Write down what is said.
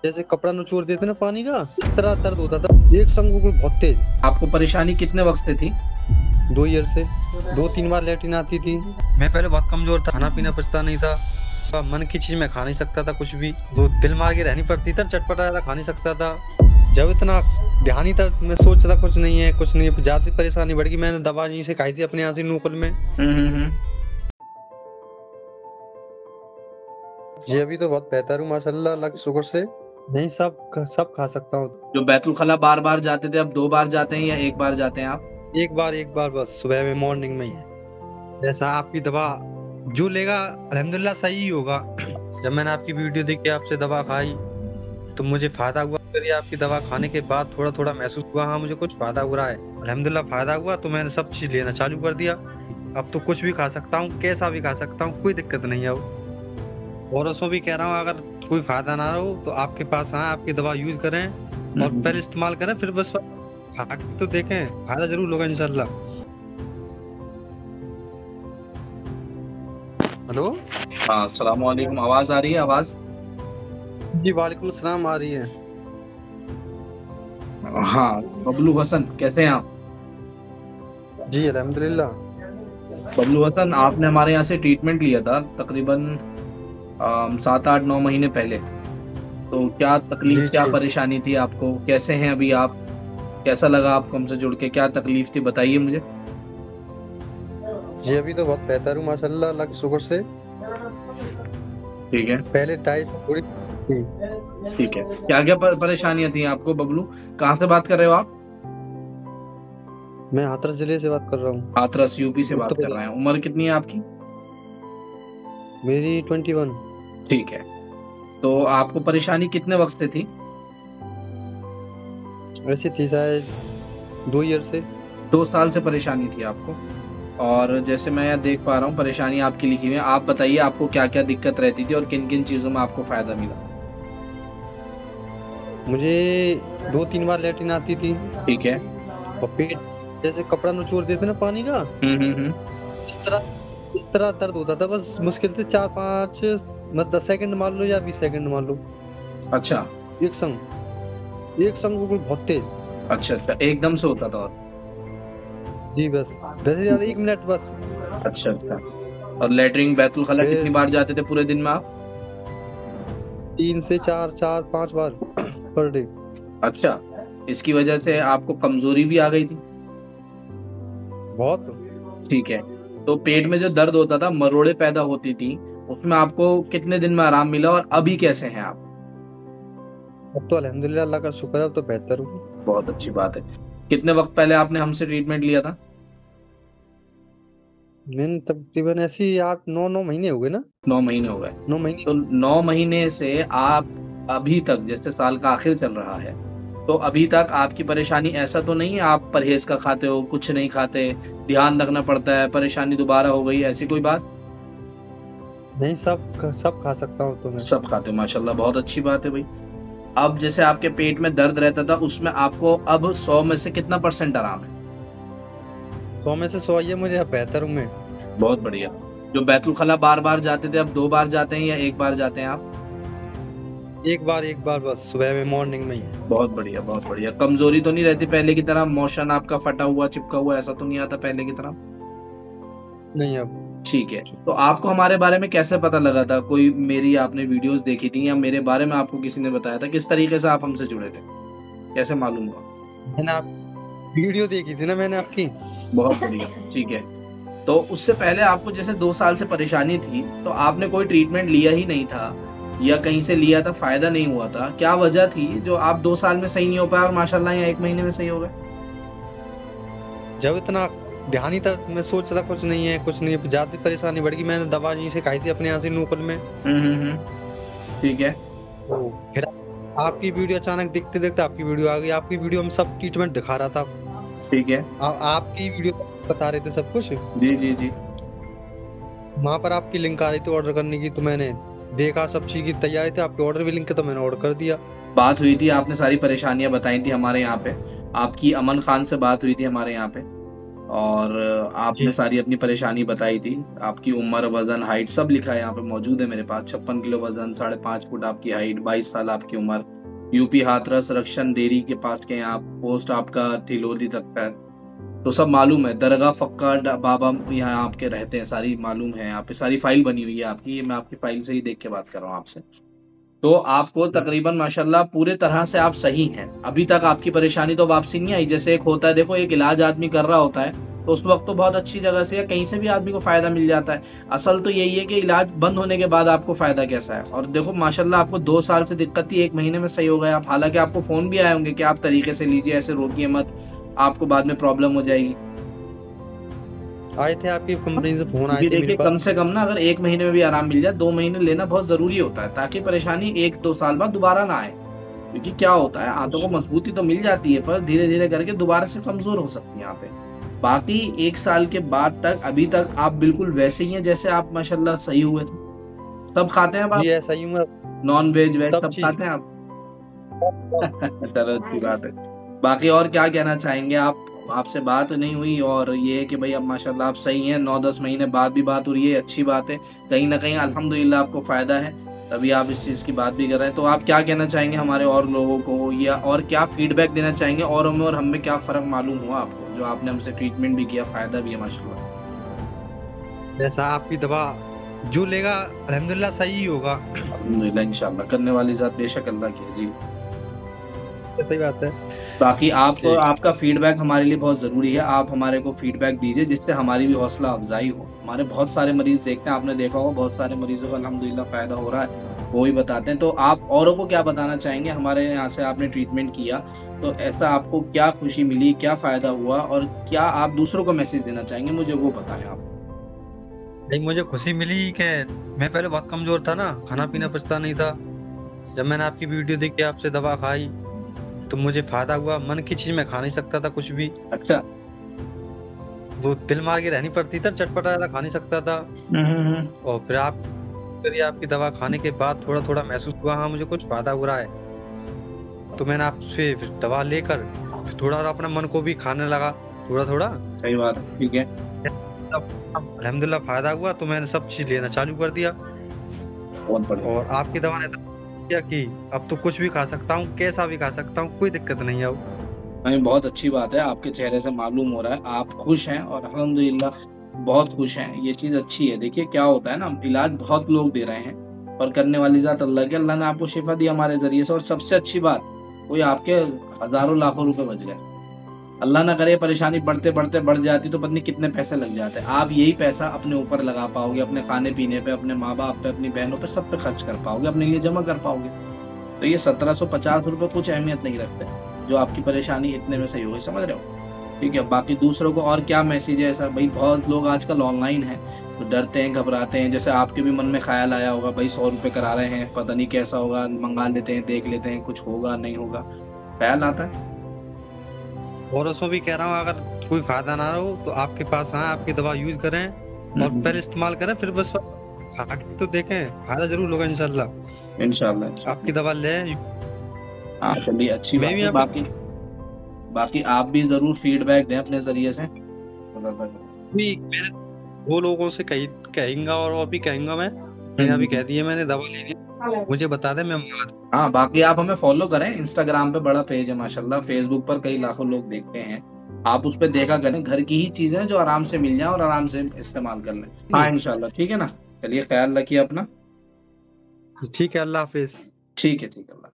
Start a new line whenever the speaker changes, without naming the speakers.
जैसे कपड़ा निचोड़ देते ना पानी का, इस तरह दर्द होता था एक संग बिल्कुल बहुत तेज।
आपको परेशानी कितने वक्त से थी?
2 ईयर से 2-3 बार लेटरिन आती थी। मैं पहले बहुत कमजोर था, खाना पीना पचता नहीं था, मन की चीज मैं खा नहीं सकता था, कुछ भी वो दिल मार के रहनी पड़ती था, चटपटा था खा नहीं सकता था। जब इतना ध्यान ही था, मैं सोचता था कुछ नहीं है कुछ नहीं है, ज्यादा परेशानी बढ़ गई। मैंने दवा यहीं से खाई थी अपने यहाँ से नूकल में। ये अभी तो बहुत बेहतर हूँ माशाल्लाह, अल्लाह के शुक्र से। नहीं, सब खा सकता हूँ।
जो बैतुल खला बार बार जाते थे, अब 2 बार जाते हैं या 1 बार जाते हैं आप?
एक बार बस, सुबह में मॉर्निंग में ही है। जैसा आपकी दवा जो लेगा अल्हम्दुलिल्लाह सही ही होगा। जब मैंने आपकी वीडियो देखी, आपसे दवा खाई तो मुझे फायदा हुआ। फिर ये आपकी दवा खाने के बाद थोड़ा थोड़ा महसूस हुआ, हाँ मुझे कुछ फायदा हो रहा है, अल्हम्दुलिल्लाह फायदा हुआ। तो मैंने सब चीज लेना चालू कर दिया। अब तो कुछ भी खा सकता हूँ, कैसा भी खा सकता हूँ, कोई दिक्कत नहीं है। और उसको भी कह रहा हूँ, अगर कोई फायदा ना हो तो आपके पास आए, आपकी दवा यूज करें और पहले इस्तेमाल करें, फिर बस खा के तो देखें, फायदा जरूर होगा इंशाल्लाह। हेलो,
हाँ, अस्सलाम वालेकुम। आवाज आ रही है? आवाज
जी वालेकुम सलाम आ रही है।
हाँ, बबलू हसन कैसे हैं आप?
जी अल्हम्दुलिल्लाह।
बबलू हसन, आपने हमारे यहाँ से ट्रीटमेंट लिया था तकरीबन 7-8-9 महीने पहले। तो क्या तकलीफ,
जी
क्या
जी
परेशानी थी आपको? कैसे हैं अभी आप? कैसा लगा आपको हमसे जुड़ के? क्या तकलीफ थी, बताइए मुझे।
जी अभी तो बहुत बेहतर हूँ माशाल्लाह, अल्लाह के शुक्र से।
ठीक है,
पहले 2.5 थोड़ी थी।
ठीक है। क्या क्या परेशानियां थी आपको बबलू? कहाँ से बात कर रहे हो आप?
मैं हाथरस जिले से बात कर रहा हूँ,
हाथरस, यूपी से
उत्तर
बात कर
प्रदेश।
रहे हैं। उम्र कितनी है आपकी?
मेरी 21।
ठीक है। तो आपको परेशानी कितने वक्त से थी?
ऐसी थी शायद 2 ईयर से।
2 साल से परेशानी थी आपको। और जैसे मैं यहाँ देख पा रहा हूँ परेशानी आपकी लिखी हुई है। आप बताइए आपको क्या क्या दिक्कत रहती थी और किन किन चीजों में आपको फायदा मिला?
मुझे 2-3 बार लेटरिन आती थी
ठीक है।
और पेट जैसे कपड़ा निचोड़ देते ना पानी का,
हम्म।
इस तरह दर्द होता था। बस मुश्किल से 4-5 मतलब 10 सेकंड मान लो या 20 सेकंड मान लो,
अच्छा
एक संग बिल्कुल बहुत तेज।
अच्छा अच्छा, एकदम से होता था? और
जी बस, वैसे ज्यादा 1 मिनट बस।
अच्छा अच्छा। और लेटरिन बैतुल खला
फिर
कितनी बार जाते थे पूरे दिन में आप?
3 से 4-5 बार पर डे।
अच्छा, इसकी वजह से आपको कमजोरी भी आ गई थी?
बहुत।
ठीक है। तो पेट में जो दर्द होता था, मरोड़े पैदा होती थी, उसमें आपको कितने दिन में आराम मिला और अभी कैसे हैं आप?
अब तो अल्हम्दुलिल्लाह अल्लाह का शुक्र है, अब तो बेहतर हूँ।
बहुत अच्छी बात है। कितने वक्त पहले आपने हमसे ट्रीटमेंट लिया था?
मैंने तकरीबन ऐसी 8-9 महीने हो गए ना।
9 महीने हो गए।
9 महीने।
तो 9 महीने से आप अभी तक, जैसे साल का आखिर चल रहा है, तो अभी तक आपकी परेशानी ऐसा तो नहीं है आप परहेज का खाते हो, कुछ नहीं खाते, ध्यान रखना पड़ता है, परेशानी दोबारा हो गई, ऐसी कोई बात?
नहीं, सब खा सकता हूँ तो मैं।
सब खाते हो, माशाल्लाह, बहुत अच्छी बात है भाई। अब जैसे आपके पेट में दर्द रहता था, उसमें आपको अब 100 में से कितना % आराम है?
100 में से 100 ही है मुझे, अब बेहतर हूँ मैं।
बहुत बढ़िया। जो बैतुल खला बार बार जाते थे, अब 2 बार जाते हैं या 1 बार जाते हैं आप?
एक बार बस, सुबह में मॉर्निंग में ही है।
बहुत बढ़िया, बहुत बढ़िया। कमजोरी तो नहीं रहती पहले की तरह? मोशन आपका फटा हुआ चिपका हुआ ऐसा तो नहीं आता पहले की तरह?
नहीं अब।
ठीक है। तो आपको हमारे बारे में कैसे पता लगा था? कोई मेरी आपने वीडियोस देखी थी या मेरे बारे में आपको किसी ने बताया था? किस तरीके से आप हमसे जुड़े थे, कैसे मालूम हुआ?
मैंने आप वीडियो देखी थी ना मैंने आपकी।
बहुत बढ़िया, ठीक है। तो उससे पहले आपको जैसे 2 साल से परेशानी थी, तो आपने कोई ट्रीटमेंट लिया ही नहीं था या कहीं से लिया था, फायदा नहीं हुआ था? क्या वजह थी जो आप 2 साल में सही नहीं हो पाया और माशाल्लाह यहाँ 1 महीने में सही हो गए?
जब इतना ध्यान ही था, मैं सोचता था कुछ नहीं है कुछ नहीं है, ज्यादा परेशानी बढ़ गई। मैंने दवा यहीं से खाई थी अपने यहाँ से नूकल में।
ठीक है।
तो फिर आपकी वीडियो अचानक देखते देखते आपकी वीडियो आ गई। आपकी वीडियो में सब ट्रीटमेंट दिखा रहा था।
ठीक है।
आपकी वीडियो बता रहे थे सब कुछ।
जी जी जी।
वहां पर आपकी लिंक आ रही थी ऑर्डर करने की, तो मैंने देखा, सब चीज की तैयारी थी, आपके ऑर्डर भी लिंक है तो मैंने ऑर्डर कर दिया।
बात हुई थी, आपने सारी परेशानियां बताई थी हमारे यहाँ पे। आपकी अमन खान से बात हुई थी हमारे यहाँ पे। और आपने
जी
सारी अपनी परेशानी बताई थी। आपकी उम्र, वजन, हाइट सब लिखा है यहाँ पे, मौजूद है मेरे पास। 56 किलो वजन, 5.5 फुट आपकी हाइट, 22 साल आपकी उम्र, यूपी हाथरस रक्षण डेयरी के पास के यहाँ, पोस्ट आपका थिलोदी तक का है। तो सब मालूम है, दरगाह फक्का बाबा यहाँ आपके रहते हैं, सारी मालूम है। यहाँ पे सारी फाइल बनी हुई है आपकी, ये मैं आपकी फाइल से ही देख के बात कर रहा हूँ आपसे। तो आपको तकरीबन माशाल्लाह पूरे तरह से आप सही हैं। अभी तक आपकी परेशानी तो वापसी नहीं आई। जैसे एक होता है, देखो एक इलाज आदमी कर रहा होता है तो उस वक्त तो बहुत अच्छी जगह से या कहीं से भी आदमी को फायदा मिल जाता है। असल तो यही है कि इलाज बंद होने के बाद आपको फायदा कैसा है। और देखो माशाल्लाह आपको 2 साल से दिक्कत थी, 1 महीने में सही हो गए आप। हालांकि आपको फोन भी आए होंगे कि आप तरीके से लीजिए, ऐसे रोकिए मत, आपको बाद में प्रॉब्लम हो जाएगी।
आए थे, आपकी कंपनी से फोन आए
क्योंकि
थे मेरे
देखिए
पास।
कम से कम ना, अगर 1 महीने में भी आराम मिल जाए, 2 महीने लेना बहुत जरूरी होता है, ताकि परेशानी 1-2 साल बाद दोबारा ना आए। क्योंकि क्या होता है, हाथों को मजबूती तो मिल जाती है पर धीरे धीरे करके दोबारा से कमजोर हो सकती है यहाँ पे। बाकी 1 साल के बाद तक अभी तक आप बिल्कुल वैसे ही हैं जैसे आप माशाल्लाह सही हुए थे। सब खाते हैं अब
जी
आप?
ऐसा ही हूँ मैं।
नॉन वेज वेज
सब
सब
चीज।
खाते हैं आप? चलो अच्छी बात है। बाकी और क्या कहना चाहेंगे आप? आपसे बात नहीं हुई और ये है कि भाई अब माशाल्लाह आप सही हैं, 9-10 महीने बाद भी बात हो रही है, अच्छी बात है। कहीं ना कहीं अल्हम्दुलिल्लाह आपको फायदा है, तभी आप इस चीज की बात भी कर रहे हैं। तो आप क्या कहना चाहेंगे हमारे और लोगों को, या और क्या फीडबैक देना चाहेंगे औरों में और हम में? क्या फर्क मालूम हुआ आपको जो आपने हमसे ट्रीटमेंट भी किया, फायदा भी है माशाल्लाह?
जैसा आपकी दवा जो लेगा अल्हम्दुलिल्लाह सही ही होगा।
अल्हम्दुलिल्लाह, इंशाल्लाह करने वाली जात बेशक अल्लाह की है जी।
सही बात है।
बाकी आप,
ठीक।
आपका फीडबैक हमारे लिए बहुत ज़रूरी है। आप हमारे को फीडबैक दीजिए जिससे हमारी भी हौसला अफजाई हो। हमारे बहुत सारे मरीज देखते हैं, आपने देखा होगा बहुत सारे मरीजों को अल्हम्दुलिल्लाह फ़ायदा हो रहा है, वो ही बताते हैं। तो आप औरों को क्या बताना चाहेंगे? हमारे यहाँ से आपने ट्रीटमेंट किया तो ऐसा आपको क्या खुशी मिली, क्या फ़ायदा हुआ, और क्या आप दूसरों को मैसेज देना चाहेंगे, मुझे वो बताएं आप।
नहीं, मुझे खुशी मिली कि मैं पहले बहुत कमजोर था ना, खाना पीना पचता नहीं था। जब मैंने आपकी वीडियो देखी, आपसे दवा खाई, तो मुझे फायदा हुआ। मन की चीज मैं खा नहीं सकता था कुछ भी।
अच्छा।
वो दिल मार के रहनी पड़ती था, चटपटा ज्यादा खा नहीं सकता था। और फिर ये आपकी दवा खाने के बाद थोड़ा थोड़ा महसूस हुआ, हाँ मुझे कुछ फायदा हो रहा है। तो मैंने आपसे फिर दवा लेकर फिर थोड़ा अपना मन को भी खाने लगा, थोड़ा थोड़ा।
सही बात है, ठीक है।
तब अल्हम्दुलिल्लाह फायदा हुआ, तो मैंने सब चीज लेना चालू कर दिया।
बहुत बढ़िया।
और आपकी दवा ने तो किया कि अब तो कुछ भी खा सकता हूँ, कैसा भी खा सकता हूँ, कोई दिक्कत नहीं है अब।
नहीं, बहुत अच्छी बात है, आपके चेहरे से मालूम हो रहा है आप खुश हैं और अल्हम्दुलिल्लाह बहुत खुश हैं। ये चीज़ अच्छी है। देखिए क्या होता है ना, इलाज बहुत लोग दे रहे हैं पर करने वाली ज़ात अल्लाह की। अल्लाह ने आपको शिफा दी हमारे ज़रिए से, और सबसे अच्छी बात, कोई आपके हज़ारों लाखों रुपए बच गए। अल्लाह ना करे परेशानी बढ़ते बढ़ते बढ़ जाती तो पता नहीं कितने पैसे लग जाते। आप यही पैसा अपने ऊपर लगा पाओगे, अपने खाने पीने पे, अपने माँ बाप पे, अपनी बहनों पे, सब पे खर्च कर पाओगे, अपने लिए जमा कर पाओगे। तो ये 1750 रुपये कुछ अहमियत नहीं रखते, जो आपकी परेशानी इतने में सही हो गई, समझ रहे हो? ठीक है। बाकी दूसरों को और क्या मैसेज है ऐसा? भाई बहुत लोग आजकल ऑनलाइन हैं तो डरते हैं, घबराते हैं। जैसे आपके भी मन में ख्याल आया होगा, भाई 100 रुपये करा रहे हैं, पता नहीं कैसा होगा, मंगा लेते हैं, देख लेते हैं, कुछ होगा नहीं होगा, ख्याल आता है।
और उसमें भी कह रहा हूँ, अगर कोई फायदा ना हो तो आपके पास आए, आपकी दवा यूज करें और पहले इस्तेमाल करें, फिर बस खा के तो देखें, फायदा जरूर होगा इंशाल्लाह।
इंशाल्लाह।
आपकी दवा लें।
हाँ चलिए, अच्छी
मैं
बात
भी
है।
आपको
बाकी बाकी आप भी जरूर फीडबैक दें अपने जरिए से।
भी मैंने वो लोगों से कहेंगा और भी कहेंगा मैं। अभी कह दिए मैंने, दवा लेनी है, मुझे बता दें, मैं मंगा दूं।
हाँ, बाकी आप हमें फॉलो करें, इंस्टाग्राम पे बड़ा पेज है माशाल्लाह, फेसबुक पर कई लाखों लोग देखते हैं, आप उस पर देखा करें। घर की ही चीजें जो आराम से मिल जाए और आराम से इस्तेमाल कर लें। हाँ इंशाल्लाह, ठीक है ना। चलिए ख्याल रखिए अपना।
ठीक है, अल्लाह हाफिज।
ठीक है, ठीक है।